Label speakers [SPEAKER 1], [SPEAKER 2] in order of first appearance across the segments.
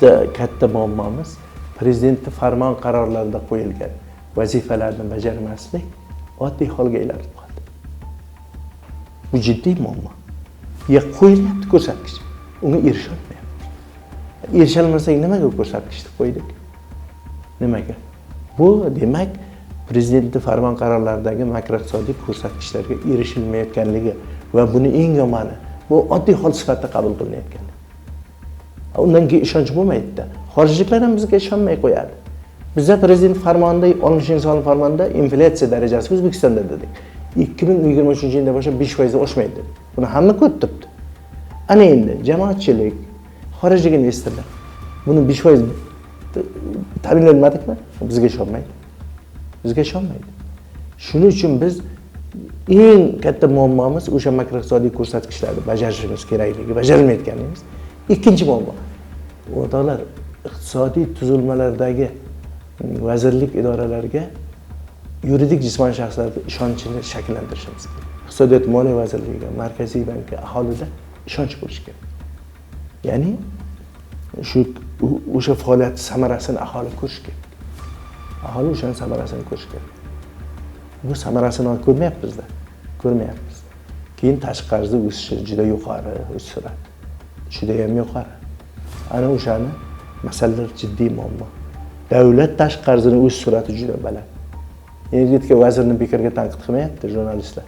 [SPEAKER 1] bitta katta muammomiz prezidentning farmon qarorlarida qo'yilgan vazifalarni bajarmaslik oddiy holga aylanib qoldi. Bu jiddiy muammo. Qo'yilyapti ko'rsatkich, unga erisholmayapti. Erisholmasak nimaga ko'rsatkichni qo'ydik? Nimaga? Bu demak prezidentning farmon qarorlaridagi makroiqtisodiy ko'rsatkichlarga erishilmayotganligi va buni eng yomoni bu oddiy hol sifatida qabul qilinayotganligi. Undan keyin ishonch bo'lmaydi-da. Xorijliklar ham bizga ishonmay qo'yadi. Bizda prezident farmonida 60-son farmonda inflyatsiya darajasi O'zbekistonda dedik. 2023-yilda boshlab 5% oshmaydi. Buni hamma ko'rib turibdi. Ana endi jamoatchilik, xorijlik investorlar buni 5% ta'minlanmadikmi? Bizga ishonmaydi. Bizga ishonmaydi. Shuning uchun biz eng katta muammomiz o'sha makroiqtisodiy ko'rsatkichlarni bajarishimiz kerakligi, bajarilmayotganimiz. Ikkinchi muammo. O'rtoqlar, iqtisodiy tuzilmalardagi vazirlik idoralariga yuridik jismoniy shaxslarga ishonchni shakllantirishimiz kerak. Iqtisodiyot moliya vazirligiga, Markaziy bankka aholida ishonch bo'lishi kerak. Ya'ni o'sha faoliyat samarasini aholi ko'rishi kerak. Aholi o'shaning samarasini ko'rishi kerak. Bu samarasini ko'rmayapmiz-da. Ko'rmayapmiz. Keyin tashqi qarzda o'sishi juda yuqori, o'sish sur'ati. Juda ham yuqori. Ana o'shani masalalar jiddiy muammo. Davlat tashqi qarzini o'sish sur'ati juda baland. Energetika vazirini bekorga tanqid qilmayapti jurnalistlar.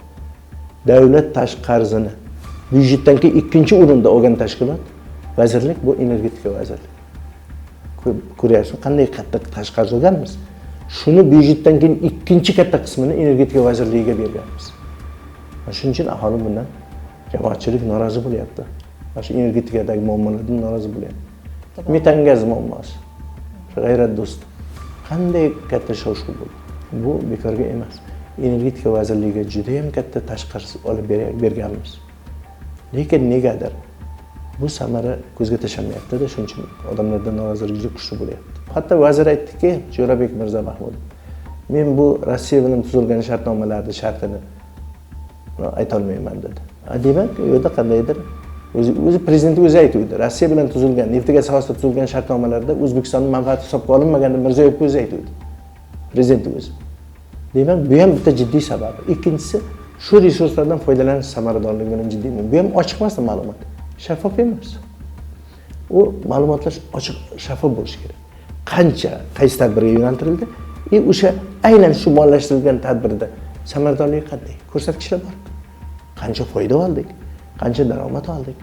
[SPEAKER 1] Davlat tashqi qarzini byudjetdan keyin ikkinchi o'rinda olgan tashkilot vazirlik bu energetika vazirligi. Ko'ryapsizmi qanday katta tashqi qarz olganmiz? Shuni byudjetdan keyin ikkinchi katta qismini energetika vazirligiga berganmiz. Shuning uchun aholi bundan jamoatchilik norozi bo'lyapti. Mana shu energetikadagi muammolardan norozi bo'lyapti. Metan gaz muammosi. G'ayrat do'st. Qanday katta shov-shuv bo'ldi? Bu bekorga emas. Energetika vazirligiga juda ham katta tashqi qarz olib berganmiz. Lekin negadir bu samara ko'zga tashlanmayapti-da, shuning uchun odamlarda norozilik juda kuchli bo'lyapti. Hatto vazir aytdiki, Jo'rabek Mirzamahmudov, men bu Rossiya bilan tuzilgan shartnomalarning shartini ayta olmayman dedi. Demak, u yerda qandaydir o'zi prezident o'zi aytdi. Rossiya bilan tuzilgan, neft gaz sohasida tuzilgan shartnomalarda O'zbekistonning manfaati hisobga olinmaganini Mirziyoyev o'zi aytdi. Prezident o'zi. Demak, bu ham bitta jiddiy sababi. Ikkinchisi, shu resurslardan foydalanish samaradorligi bilan jiddiy. Bu ham ochiq emas ma'lumot. Shaffof emas. U ma'lumotlar ochiq, shaffof bo'lishi kerak. Qancha, qaysi tadbirga yo'naltirildi? O'sha aynan shu mollashtirilgan tadbirda samaradorligi qanday? Ko'rsatkichlar bor. Qancha foyda oldik? Qancha daromad oldik?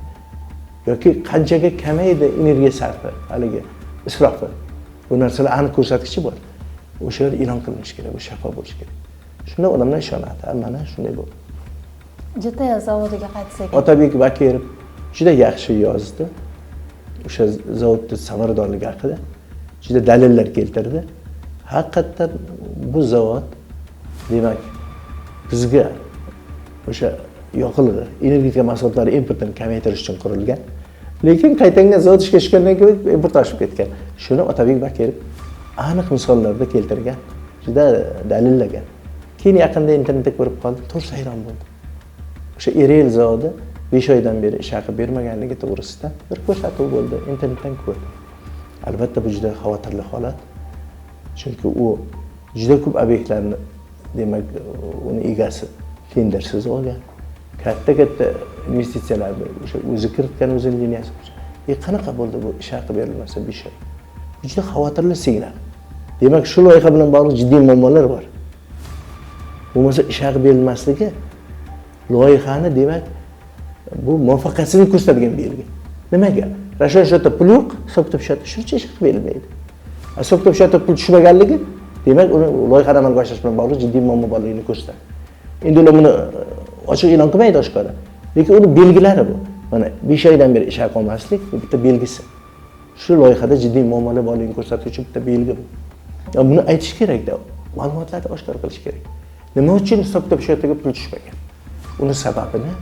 [SPEAKER 1] Yoki qanchaga kamaydi energiya sarfi, haligi isrofi? Bu narsalar aniq ko'rsatkichi bor. O'shalar e'lon qilinishi kerak, bu shaffof bo'lishi kerak. Shunda odamlar ishonadi. Mana shunday bo'ldi.
[SPEAKER 2] JTL zavodiga qaytsak.
[SPEAKER 1] Otabek Bakirov juda yaxshi yozdi. O'sha zavodning samaradorligi haqida juda dalillar keltirdi. Haqiqatan bu zavod demak bizga o'sha yoqilg'i, energetika mahsulotlari importini kamaytirish uchun qurilgan. Lekin qaytadan zavod ishga tushgandan keyin import oshib ketgan. Shuni Otabek Bakirov aniq misollarda keltirgan, juda dalillagan. Keyin yaqinda internetda ko'rib qoldim, to'g'ri hayron bo'ldim. O'sha Erel zavodi 5 oydan beri ish haqi bermaganligi to'g'risida bir ko'rsatuv bo'ldi, internetdan ko'rdim. Albatta bu juda xavotirli holat. Chunki u juda ko'p obyektlarni demak uni egasi tendersiz olgan. Katta investitsiyalarni o'sha o'zi kiritgan o'zining liniyasi. Qanaqa bo'ldi bu ish haqi berilmasa 5 oy? Juda xavotirli signal. Demak, shu loyiha bilan bog'liq jiddiy muammolar bor. Bo'lmasa ish haqi berilmasligi loyihani demak bu muvaffaqiyatsizlik ko'rsatadigan belgi. Nimaga? Rashon-shotda pul yo'q, hisob-kitobda shuncha ish haqi berilmaydi. Hisob-kitobda pul tushmaganligi demak uni loyihani amalga oshirish bilan bog'liq jiddiy muammo borligini ko'rsatadi. Endi ular buni ochiq e'lon qilmaydi oshkora. Lekin uni belgilari bu. Mana 5 oydan beri ish haqi olmaslik bu bitta belgisi. Shu loyihada jiddiy muammolar borligini ko'rsatuvchi bitta belgi bu. Buni aytish kerak-da, ma'lumotlarni oshkor qilish kerak. Nima uchun hisob-kitobga pul tushmagan? Uni sababini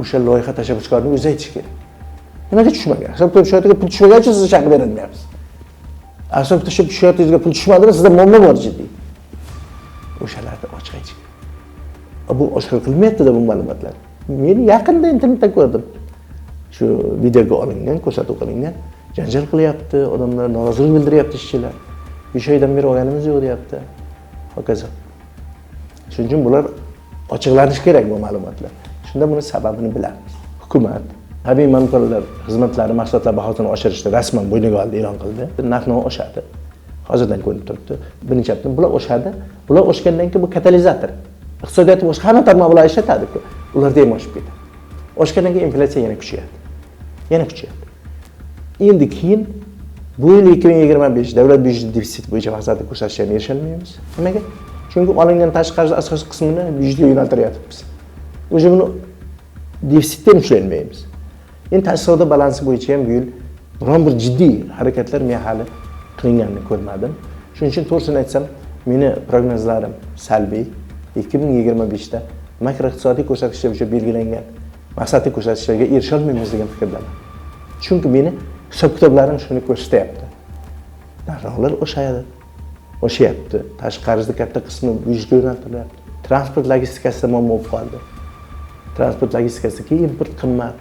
[SPEAKER 1] o'sha loyiha tashabbuskorining o'zi aytish kerak. Nimaga tushmagan? Hisob-kitobga pul tushmagan uchun siz haq berilmayapsiz. Hisob-kitobga pul tushmadimi, sizda muammo bor jiddiy. O'shalarni ochiq aytish kerak. Bu oshkor qilinmayapti-da bu ma'lumotlar. Men yaqinda internetda ko'rdim. Shu videoga olingan, ko'rsatuv qilingan. janjal qilyapti, odamlar norozilik bildiryapti, ishchilar. 3 oydan beri olganimiz yo'q deyapti. Hokazo. Shuning uchun bular ochiqlanishi kerak bu ma'lumotlar. Shunda buni sababini bilamiz. Hukumat tabiiy manfaatlar xizmatlari mahsulotlar bahosini oshirishni rasman bo'yniga oldi, e'lon qildi. Narxni oshadi. Hozirdan ko'rinib turibdi. Birinchidan bular oshadi. Bular oshgandan keyin bu katalizator. Iqtisodiyotni boshqa hamma tarmoqlar ishlatadi-ku. Ularda ham oshib ketadi. Oshgandan keyin inflyatsiya yana kuchayadi. Yana kuchayadi. Endi keyin bu yil 2025 davlat byudjeti defitsit bo'yicha maqsadga ko'rsatishga erisholmaymiz. Nimaga? Chunki olingan tashqi qarz asosiy qismini byudjetga yo'naltiryapmiz. O'sha buni defitsitda ham ushlayolmaymiz. Endi tashqi savdo balansi bo'yicha ham bu yil biron bir jiddiy harakatlar men hali qilinganini ko'rmadim. Shuning uchun to'g'risini aytsam, meni prognozlarim salbiy. 2025 da makroiqtisodiy ko'rsatkichlar bo'yicha belgilangan maqsadli ko'rsatkichlarga erisha olmaymiz degan fikrdaman. Chunki meni hisob-kitoblarim shuni ko'rsatyapti. Narxlar oshyapti. Tashqi qarzni katta qismi byudjetga yo'naltirilyapti. Transport logistikasida muammo bo'lib qoldi. Transport logistikasida import qimmat.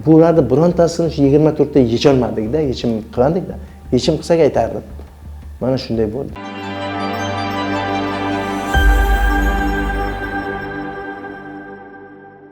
[SPEAKER 1] Bularni birontasini 24 ta yecholmadik-da, yechim qilmadik-da. Yechim qilsak aytardim. Mana shunday bo'ldi.